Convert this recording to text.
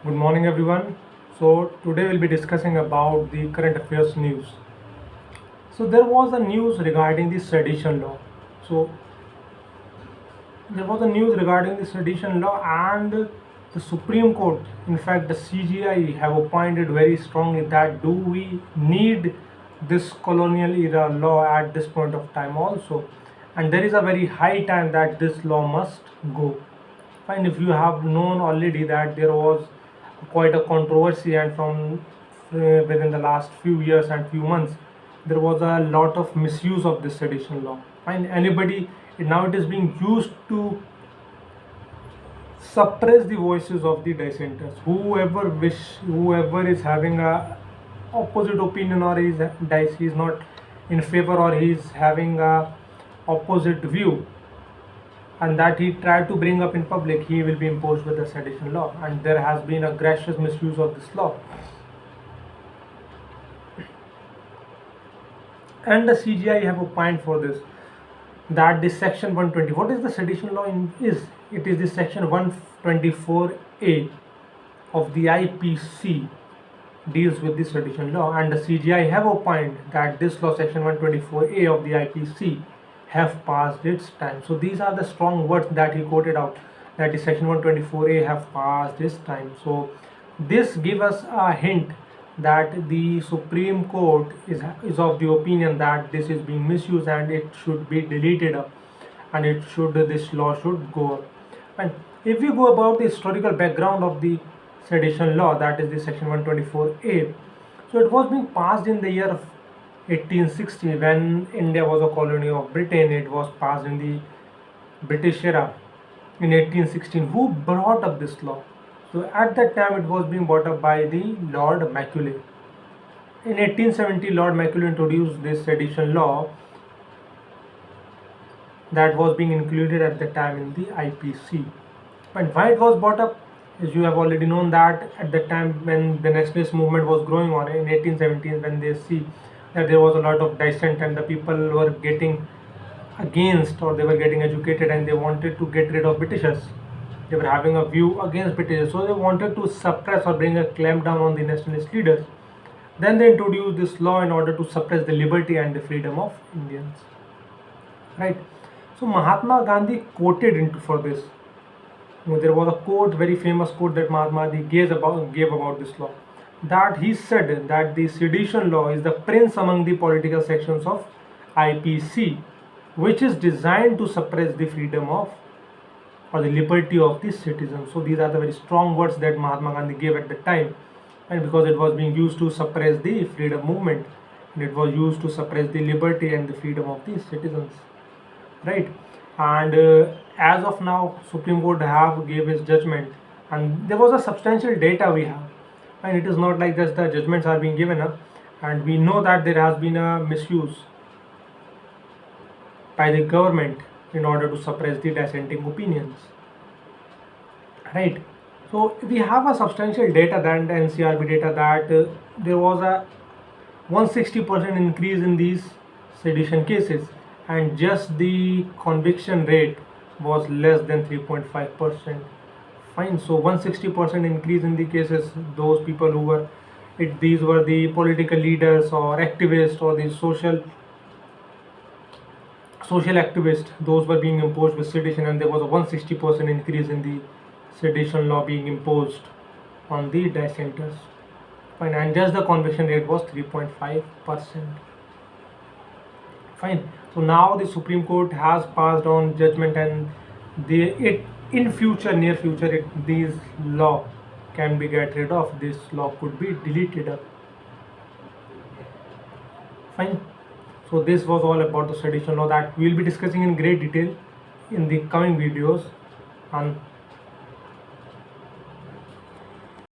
Good morning, everyone. So today we'll be discussing about the current affairs news. So there was a news regarding the sedition law. So there was a news regarding the sedition law, and the Supreme Court, in fact the CGI, have opined very strongly that do we need this colonial era law at this point of time also, and there is a very high time that this law must go. And if you have known already that there was quite a controversy, and from within the last few years and few months, there was a lot of misuse of this sedition law. And anybody now it is being used to suppress the voices of the dissenters. Whoever is having a opposite opinion, or he's not in favor, or he's having a opposite view, and that he tried to bring up in public, he will be imposed with the sedition law. And there has been a gracious misuse of this law. And the CGI have opined for this, that this section 120, what is the sedition law is? It is the section 124A of the IPC deals with the sedition law, and the CGI have opined that this law, section 124A of the IPC, have passed its time. So these are the strong words that he quoted out, that the section 124A have passed its time. So this gives us a hint that the Supreme Court is of the opinion that this is being misused and it should be deleted up, and this law should go up. And if we go about the historical background of the sedition law, that is the section 124A, so it was being passed in the year of 1860, when India was a colony of Britain. It was passed in the British era in 1816. Who brought up this law? So at that time it was being brought up by the Lord Macaulay. In 1870, Lord Macaulay introduced this sedition law that was being included at the time in the IPC. And why it was brought up, as you have already known, that at the time when the nationalist movement was growing on in 1817, when they see that there was a lot of dissent and the people were getting against, or they were getting educated and they wanted to get rid of Britishers. They were having a view against Britishers, so they wanted to suppress or bring a clamp down on the nationalist leaders. Then they introduced this law in order to suppress the liberty and the freedom of Indians. Right. So Mahatma Gandhi quoted into for this. There was a quote, very famous quote, that Mahatma Gandhi gave about this law. That he said that the sedition law is the prince among the political sections of IPC, which is designed to suppress the freedom of, or the liberty of the citizens. So these are the very strong words that Mahatma Gandhi gave at the time, and because it was being used to suppress the freedom movement, and it was used to suppress the liberty and the freedom of the citizens, right? And as of now, Supreme Court have gave its judgment, and there was a substantial data we have, and it is not like just the judgments are being given up, and we know that there has been a misuse by the government in order to suppress the dissenting opinions, right? So we have a substantial data, than the NCRB data, that there was a 160% increase in these sedition cases, and just the conviction rate was less than 3.5%. Fine. So 160% increase in the cases, those people who were these were the political leaders or activists or the social activists, those were being imposed with sedition, and there was a 160% increase in the sedition law being imposed on the dissenters. Fine. And just the conviction rate was 3.5%. Fine. So now the Supreme Court has passed on judgment, and in future, near future, these law can be get rid of. This law could be deleted up. Fine. So this was all about the sedition law that we will be discussing in great detail in the coming videos. And